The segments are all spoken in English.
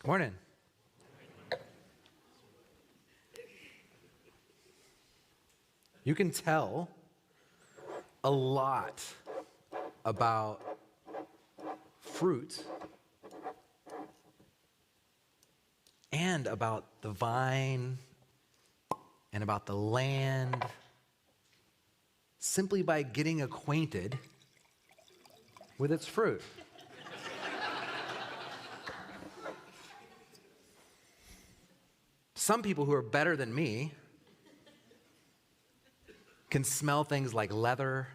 Good morning. You can tell a lot about fruit and about the vine and about the land simply by getting acquainted with its fruit. Some people who are better than me can smell things like leather,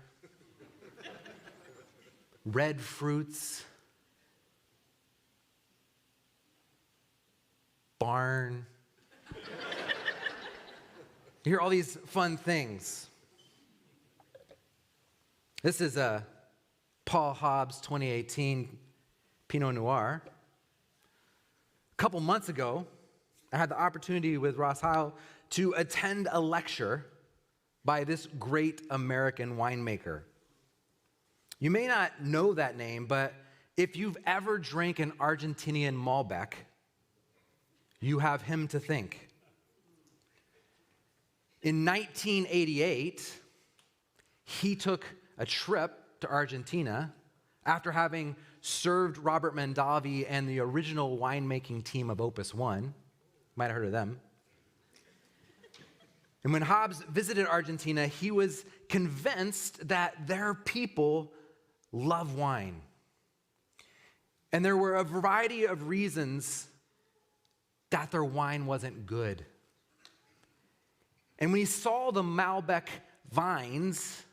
red fruits, barn. You hear all these fun things. This is Paul Hobbs 2018 Pinot Noir. A couple months ago, I had the opportunity with Ross Heil to attend a lecture by this great American winemaker. You may not know that name, but if you've ever drank an Argentinian Malbec, you have him to thank. In 1988, he took a trip to Argentina after having served Robert Mondavi and the original winemaking team of Opus One. Might have heard of them. And when Hobbs visited Argentina, he was convinced that their people love wine. And there were a variety of reasons that their wine wasn't good. And when he saw the Malbec vines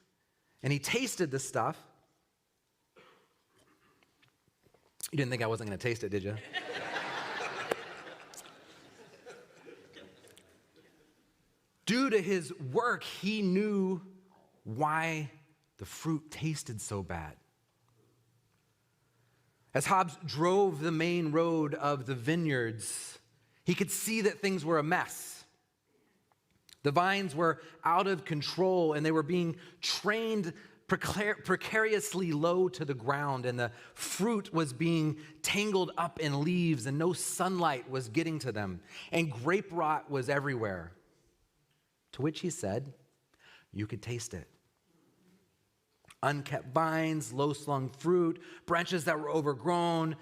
and he tasted the stuff, you didn't think I wasn't going to taste it, did you? Due to his work, he knew why the fruit tasted so bad. As Hobbs drove the main road of the vineyards, he could see that things were a mess. The vines were out of control and they were being trained precariously low to the ground, and the fruit was being tangled up in leaves and no sunlight was getting to them, and grape rot was everywhere. To which he said, you could taste it. Unkept vines, low-slung fruit, branches that were overgrown.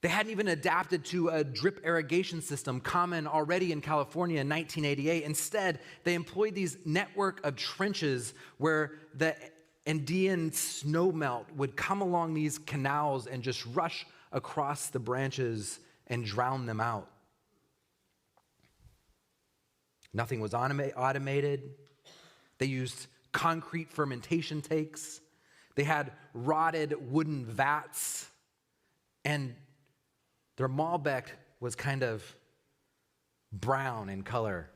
They hadn't even adapted to a drip irrigation system common already in California in 1988. Instead, they employed these network of trenches where the Andean snowmelt would come along these canals and just rush across the branches and drown them out. Nothing was automated. They used concrete fermentation tanks. They had rotted wooden vats. And their Malbec was kind of brown in color.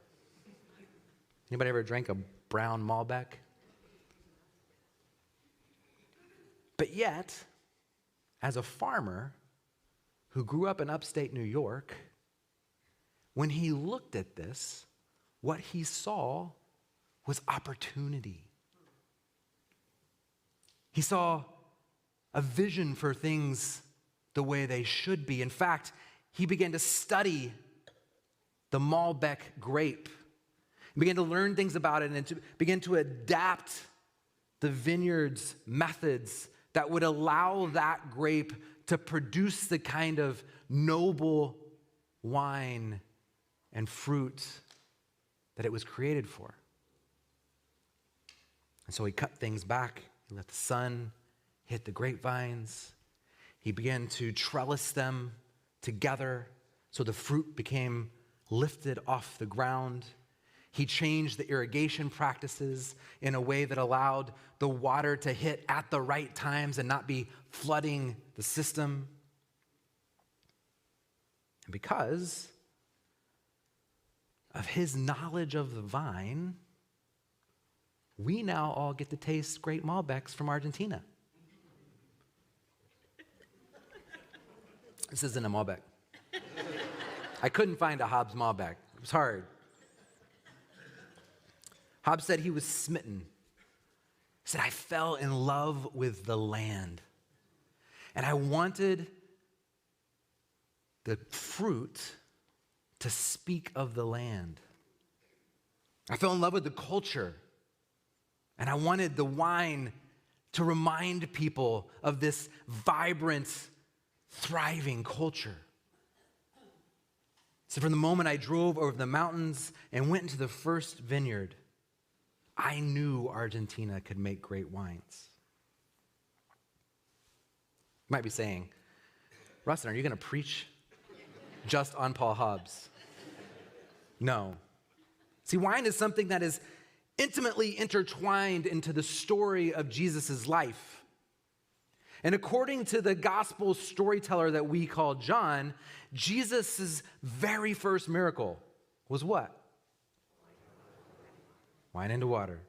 Anybody ever drank a brown Malbec? But yet, as a farmer who grew up in upstate New York, when he looked at this, what he saw was opportunity. He saw a vision for things the way they should be. In fact, he began to study the Malbec grape. He began to learn things about it and to begin to adapt the vineyard's methods that would allow that grape to produce the kind of noble wine and fruit that it was created for. And so he cut things back. He let the sun hit the grapevines. He began to trellis them together so the fruit became lifted off the ground. He changed the irrigation practices in a way that allowed the water to hit at the right times and not be flooding the system. And because of his knowledge of the vine, we now all get to taste great Malbecs from Argentina. This isn't a Malbec. I couldn't find a Hobbs Malbec. It was hard. Hobbs said he was smitten. He said, I fell in love with the land. And I wanted the fruit to speak of the land. I fell in love with the culture, and I wanted the wine to remind people of this vibrant, thriving culture. So from the moment I drove over the mountains and went into the first vineyard, I knew Argentina could make great wines. You might be saying, Rustin, are you going to preach just on Paul Hobbs? No. See, wine is something that is intimately intertwined into the story of Jesus' life. And according to the gospel storyteller that we call John, Jesus' very first miracle was what? Wine into water.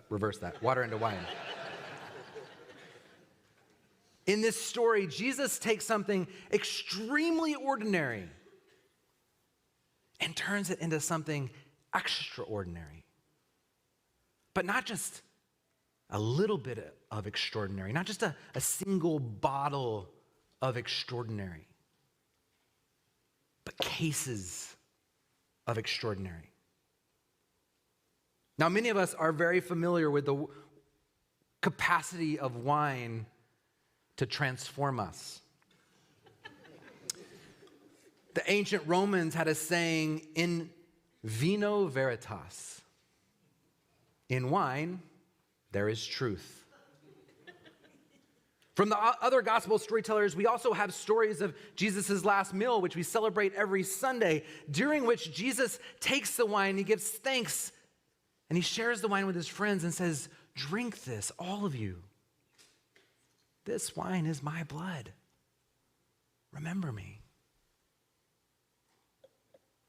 Reverse that. Water into wine. In this story, Jesus takes something extremely ordinary and turns it into something extraordinary. But not just a little bit of extraordinary, not just a single bottle of extraordinary, but cases of extraordinary. Now, many of us are very familiar with the capacity of wine to transform us. The ancient Romans had a saying, in vino veritas. In wine, there is truth. From the other gospel storytellers, we also have stories of Jesus' last meal, which we celebrate every Sunday, during which Jesus takes the wine, he gives thanks, and he shares the wine with his friends and says, drink this, all of you. This wine is my blood. Remember me.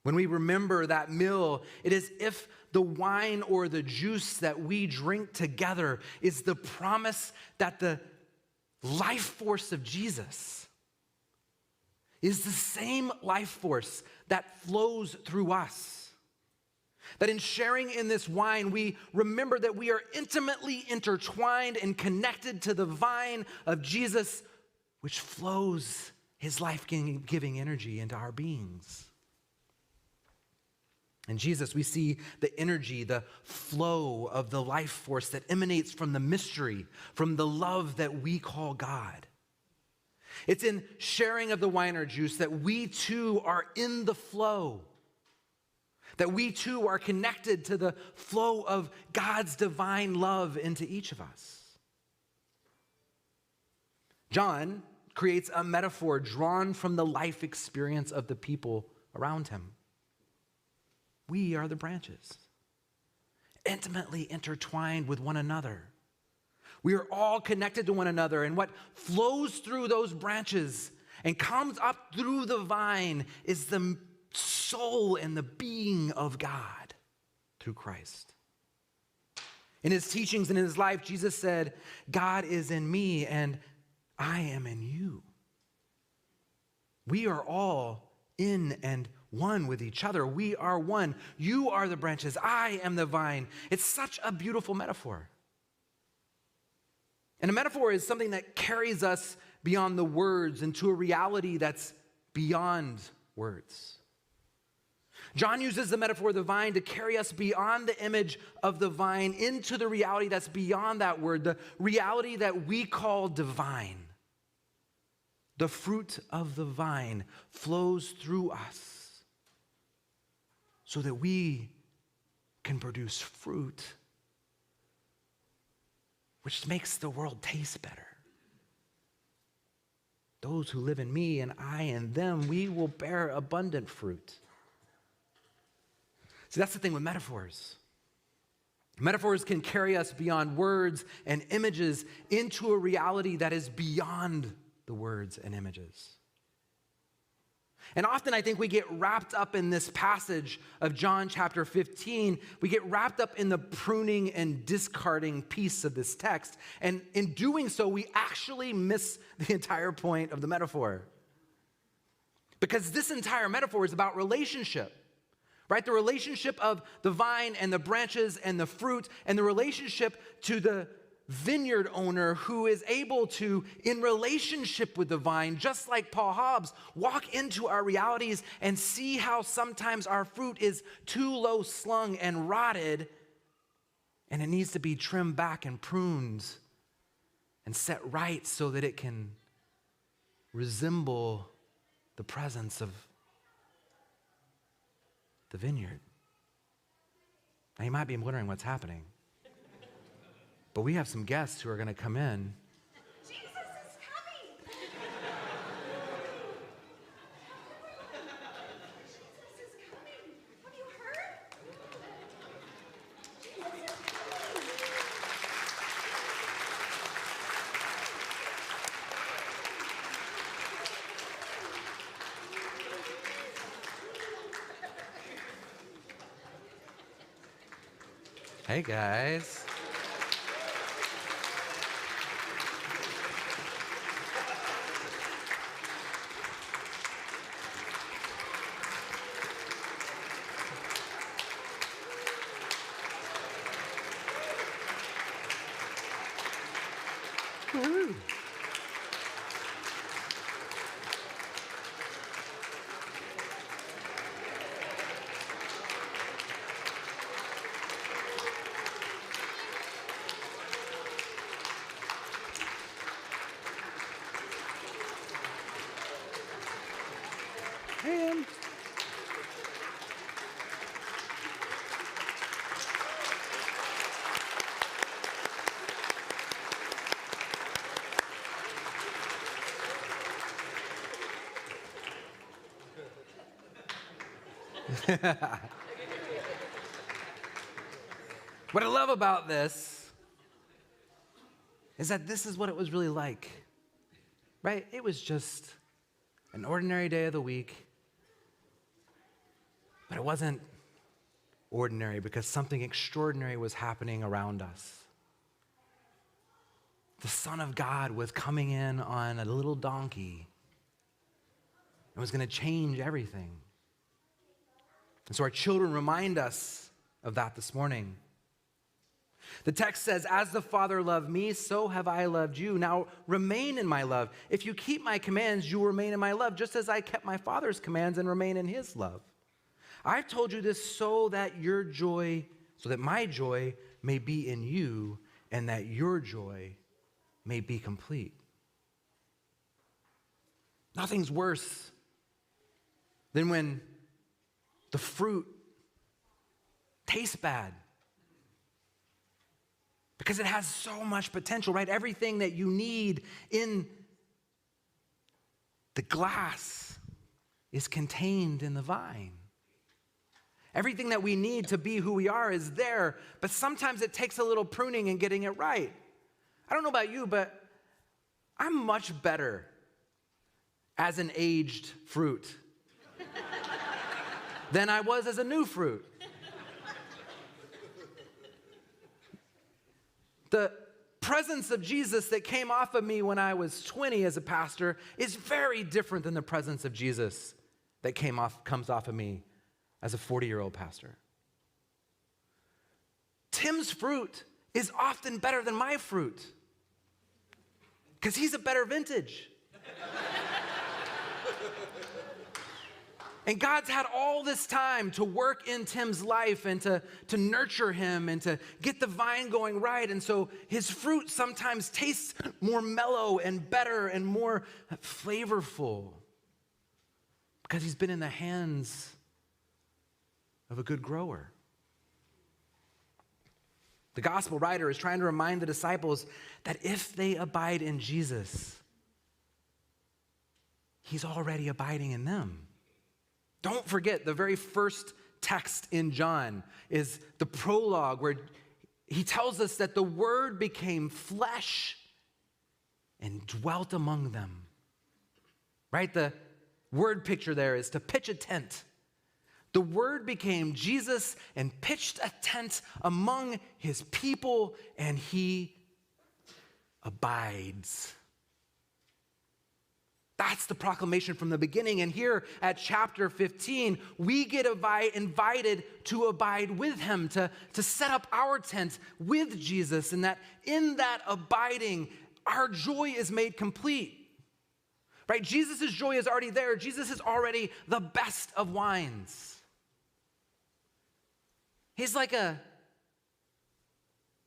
When we remember that meal, it is if the wine or the juice that we drink together is the promise that the life force of Jesus is the same life force that flows through us. That in sharing in this wine, we remember that we are intimately intertwined and connected to the vine of Jesus, which flows his life-giving energy into our beings. In Jesus, we see the energy, the flow of the life force that emanates from the mystery, from the love that we call God. It's in sharing of the wine or juice that we too are in the flow, that we too are connected to the flow of God's divine love into each of us. John creates a metaphor drawn from the life experience of the people around him. We are the branches, intimately intertwined with one another. We are all connected to one another, and what flows through those branches and comes up through the vine is the soul and the being of God through Christ. In his teachings and in his life, Jesus said, God is in me and I am in you. We are all in and one with each other. We are one. You are the branches. I am the vine. It's such a beautiful metaphor. And a metaphor is something that carries us beyond the words into a reality that's beyond words. John uses the metaphor of the vine to carry us beyond the image of the vine into the reality that's beyond that word, the reality that we call divine. The fruit of the vine flows through us so that we can produce fruit which makes the world taste better. Those who live in me and I in them, we will bear abundant fruit. See, that's the thing with metaphors. Metaphors can carry us beyond words and images into a reality that is beyond the words and images. And often I think we get wrapped up in this passage of John chapter 15. We get wrapped up in the pruning and discarding piece of this text. And in doing so, we actually miss the entire point of the metaphor. Because this entire metaphor is about relationship, right? The relationship of the vine and the branches and the fruit and the relationship to the vineyard owner who is able to, in relationship with the vine, just like Paul Hobbs, walk into our realities and see how sometimes our fruit is too low slung and rotted, and it needs to be trimmed back and pruned and set right so that it can resemble the presence of the vineyard. Now, you might be wondering what's happening. But we have some guests who are going to come in. Jesus is coming! Jesus is coming! Have you heard? Jesus is coming! Hey, guys. Woo. And what I love about this is that this is what it was really like, right? It was just an ordinary day of the week, but it wasn't ordinary because something extraordinary was happening around us. The Son of God was coming in on a little donkey and was going to change everything. And so our children remind us of that this morning. The text says, as the Father loved me, so have I loved you. Now remain in my love. If you keep my commands, you will remain in my love, just as I kept my Father's commands and remain in his love. I've told you this so that my joy may be in you and that your joy may be complete. Nothing's worse than when the fruit tastes bad. Because it has so much potential, right? Everything that you need in the glass is contained in the vine. Everything that we need to be who we are is there, but sometimes it takes a little pruning and getting it right. I don't know about you, but I'm much better as an aged fruit than I was as a new fruit. The presence of Jesus that came off of me when I was 20 as a pastor is very different than the presence of Jesus that comes off of me as a 40-year-old pastor. Tim's fruit is often better than my fruit because he's a better vintage. And God's had all this time to work in Tim's life and to nurture him and to get the vine going right. And so his fruit sometimes tastes more mellow and better and more flavorful because he's been in the hands of a good grower. The gospel writer is trying to remind the disciples that if they abide in Jesus, he's already abiding in them. Don't forget, the very first text in John is the prologue where he tells us that the Word became flesh and dwelt among them. Right? The word picture there is to pitch a tent. The Word became Jesus and pitched a tent among his people, and he abides. That's the proclamation from the beginning. And here at chapter 15, we get invited to abide with him, to set up our tent with Jesus, and that in that abiding, our joy is made complete. Right? Jesus' joy is already there. Jesus is already the best of wines. He's like a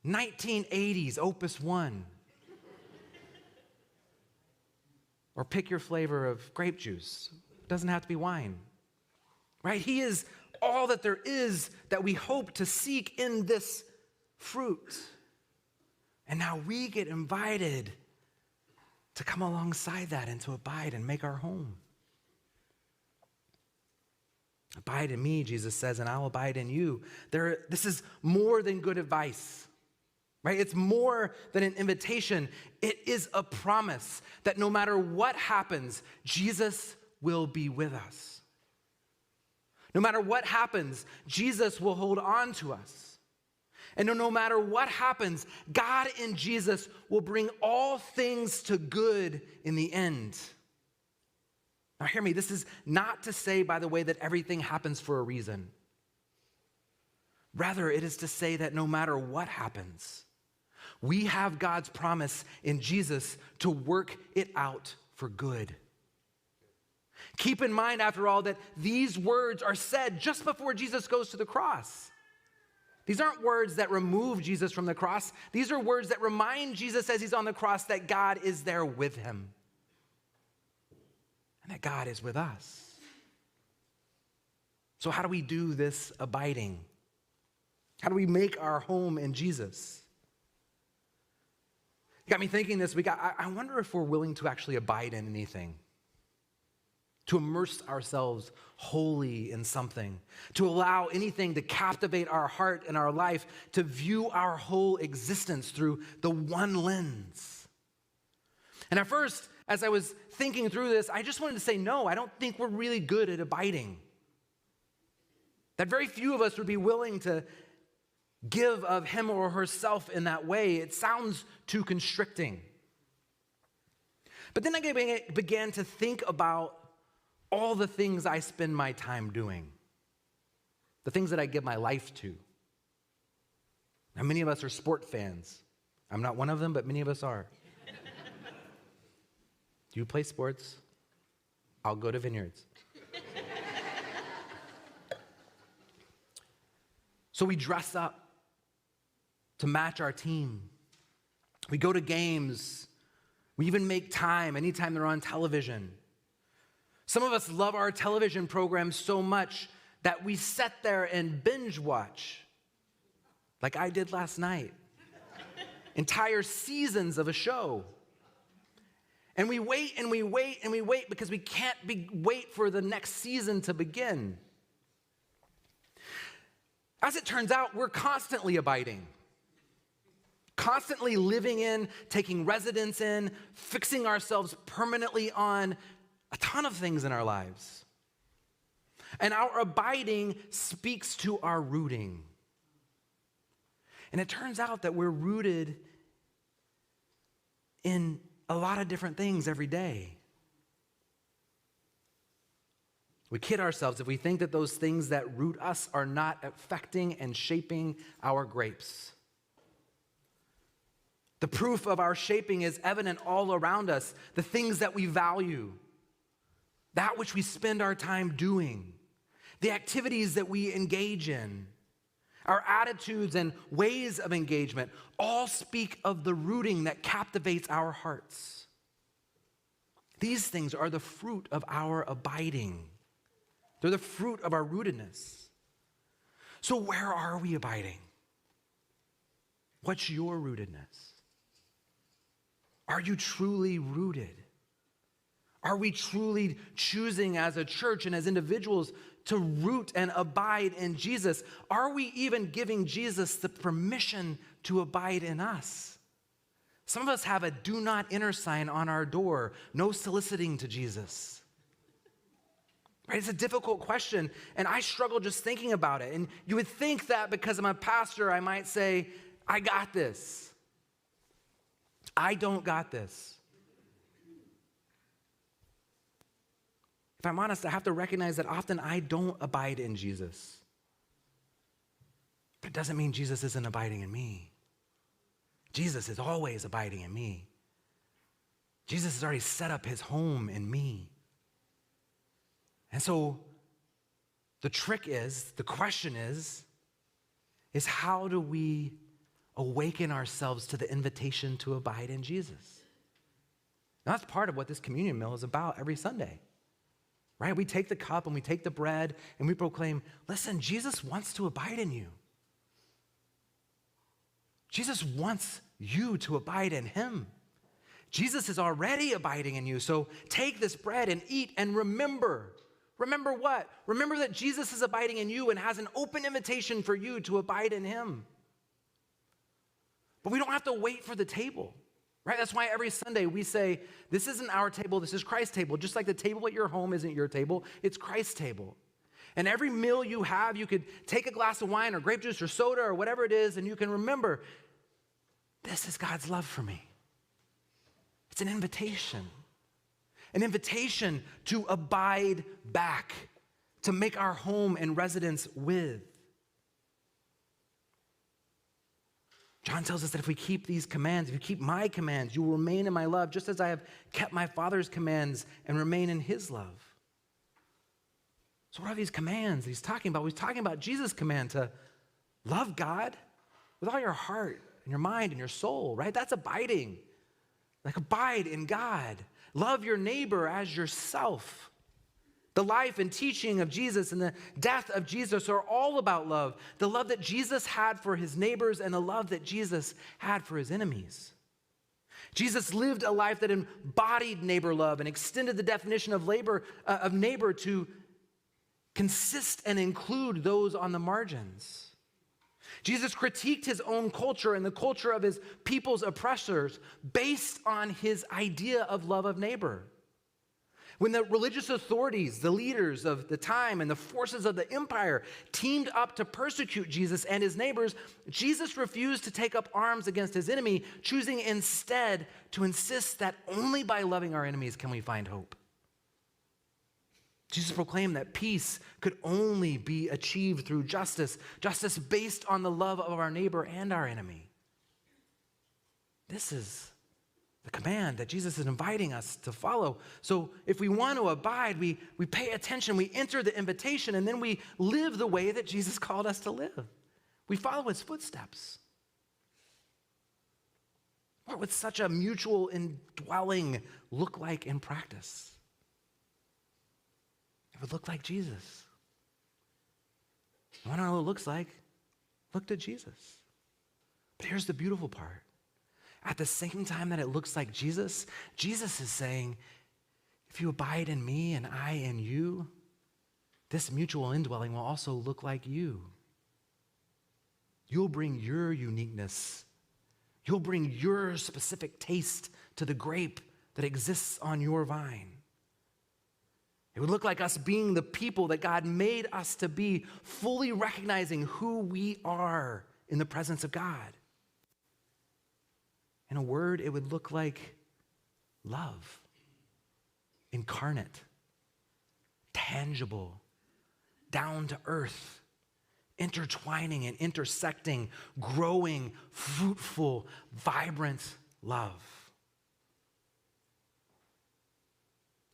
1980s Opus One. Or pick your flavor of grape juice. It doesn't have to be wine. Right? He is all that there is that we hope to seek in this fruit. And now we get invited to come alongside that and to abide and make our home. Abide in me, Jesus says, and I'll abide in you. This is more than good advice. Right? It's more than an invitation. It is a promise that no matter what happens, Jesus will be with us. No matter what happens, Jesus will hold on to us. And no matter what happens, God in Jesus will bring all things to good in the end. Now hear me, this is not to say, by the way, that everything happens for a reason. Rather, it is to say that no matter what happens, we have God's promise in Jesus to work it out for good. Keep in mind, after all, that these words are said just before Jesus goes to the cross. These aren't words that remove Jesus from the cross. These are words that remind Jesus as he's on the cross that God is there with him and that God is with us. So how do we do this abiding? How do we make our home in Jesus? You got me thinking this week, I wonder if we're willing to actually abide in anything, to immerse ourselves wholly in something, to allow anything to captivate our heart and our life, to view our whole existence through the one lens. And at first, as I was thinking through this, I just wanted to say, no, I don't think we're really good at abiding. That very few of us would be willing to give of him or herself in that way. It sounds too constricting. But then I began to think about all the things I spend my time doing, the things that I give my life to. Now, many of us are sport fans. I'm not one of them, but many of us are. Do you play sports? I'll go to Vineyards. So we dress up to match our team. We go to games. We even make time anytime they're on television. Some of us love our television programs so much that we sit there and binge watch, like I did last night, entire seasons of a show. And we wait and we wait and we wait because we can't wait for the next season to begin. As it turns out, we're constantly abiding. Constantly living in, taking residence in, fixing ourselves permanently on a ton of things in our lives. And our abiding speaks to our rooting. And it turns out that we're rooted in a lot of different things every day. We kid ourselves if we think that those things that root us are not affecting and shaping our grapes. The proof of our shaping is evident all around us. The things that we value, that which we spend our time doing, the activities that we engage in, our attitudes and ways of engagement, all speak of the rooting that captivates our hearts. These things are the fruit of our abiding. They're the fruit of our rootedness. So where are we abiding? What's your rootedness? Are you truly rooted? Are we truly choosing as a church and as individuals to root and abide in Jesus? Are we even giving Jesus the permission to abide in us? Some of us have a do not enter sign on our door, no soliciting to Jesus. Right? It's a difficult question, and I struggle just thinking about it. And you would think that because I'm a pastor, I might say, I got this. I don't got this. I'm honest, I have to recognize that often I don't abide in Jesus. But it doesn't mean Jesus isn't abiding in me. Jesus is always abiding in me. Jesus has already set up his home in me. And so the question is how do we awaken ourselves to the invitation to abide in Jesus? Now, that's part of what this communion meal is about every Sunday, right? We take the cup and we take the bread and we proclaim, listen, Jesus wants to abide in you. Jesus wants you to abide in him. Jesus is already abiding in you. So take this bread and eat and remember. Remember what? Remember that Jesus is abiding in you and has an open invitation for you to abide in him. But we don't have to wait for the table, right? That's why every Sunday we say, this isn't our table, this is Christ's table. Just like the table at your home isn't your table, it's Christ's table. And every meal you have, you could take a glass of wine or grape juice or soda or whatever it is, and you can remember, this is God's love for me. It's an invitation to abide back, to make our home and residence with. John tells us that if we keep these commands, if you keep my commands, you will remain in my love, just as I have kept my Father's commands and remain in his love. So what are these commands that he's talking about? He's talking about Jesus' command to love God with all your heart and your mind and your soul, right? That's abiding. Like abide in God. Love your neighbor as yourself. The life and teaching of Jesus and the death of Jesus are all about love. The love that Jesus had for his neighbors and the love that Jesus had for his enemies. Jesus lived a life that embodied neighbor love and extended the definition of neighbor to consist and include those on the margins. Jesus critiqued his own culture and the culture of his people's oppressors based on his idea of love of neighbor. When the religious authorities, the leaders of the time and the forces of the empire teamed up to persecute Jesus and his neighbors, Jesus refused to take up arms against his enemy, choosing instead to insist that only by loving our enemies can we find hope. Jesus proclaimed that peace could only be achieved through justice based on the love of our neighbor and our enemy. This is the command that Jesus is inviting us to follow. So if we want to abide, we pay attention, we enter the invitation, and then we live the way that Jesus called us to live. We follow his footsteps. What would such a mutual indwelling look like in practice? It would look like Jesus. You want to know what it looks like? Look to Jesus. But here's the beautiful part. At the same time that it looks like Jesus, Jesus is saying, if you abide in me and I in you, this mutual indwelling will also look like you. You'll bring your uniqueness. You'll bring your specific taste to the grape that exists on your vine. It would look like us being the people that God made us to be, fully recognizing who we are in the presence of God. In a word, it would look like love, incarnate, tangible, down to earth, intertwining and intersecting, growing, fruitful, vibrant love.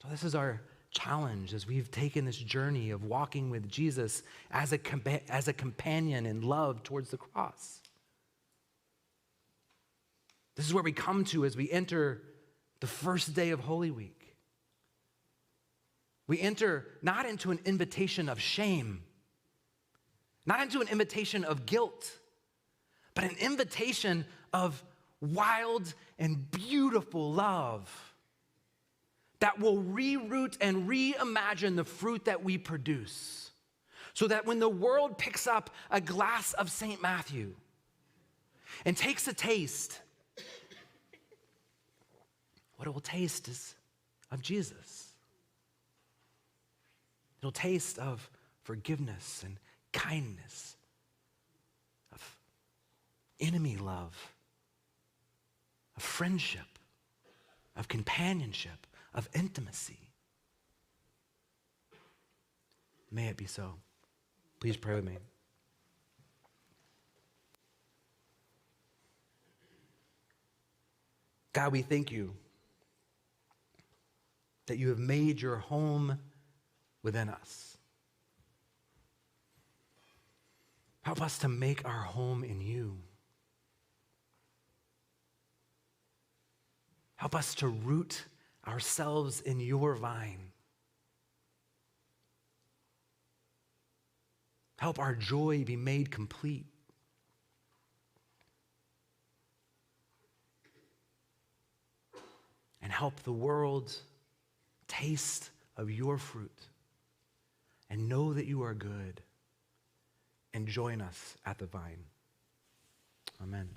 So this is our challenge as we've taken this journey of walking with Jesus as a companion in love towards the cross. This is where we come to as we enter the first day of Holy Week. We enter not into an invitation of shame, not into an invitation of guilt, but an invitation of wild and beautiful love that will reroot and reimagine the fruit that we produce, so that when the world picks up a glass of St. Matthew and takes a taste, what it will taste is of Jesus. It'll taste of forgiveness and kindness, of enemy love, of friendship, of companionship, of intimacy. May it be so. Please pray with me. God, we thank you that you have made your home within us. Help us to make our home in you. Help us to root ourselves in your vine. Help our joy be made complete. And help the world taste of your fruit and know that you are good and join us at the vine. Amen.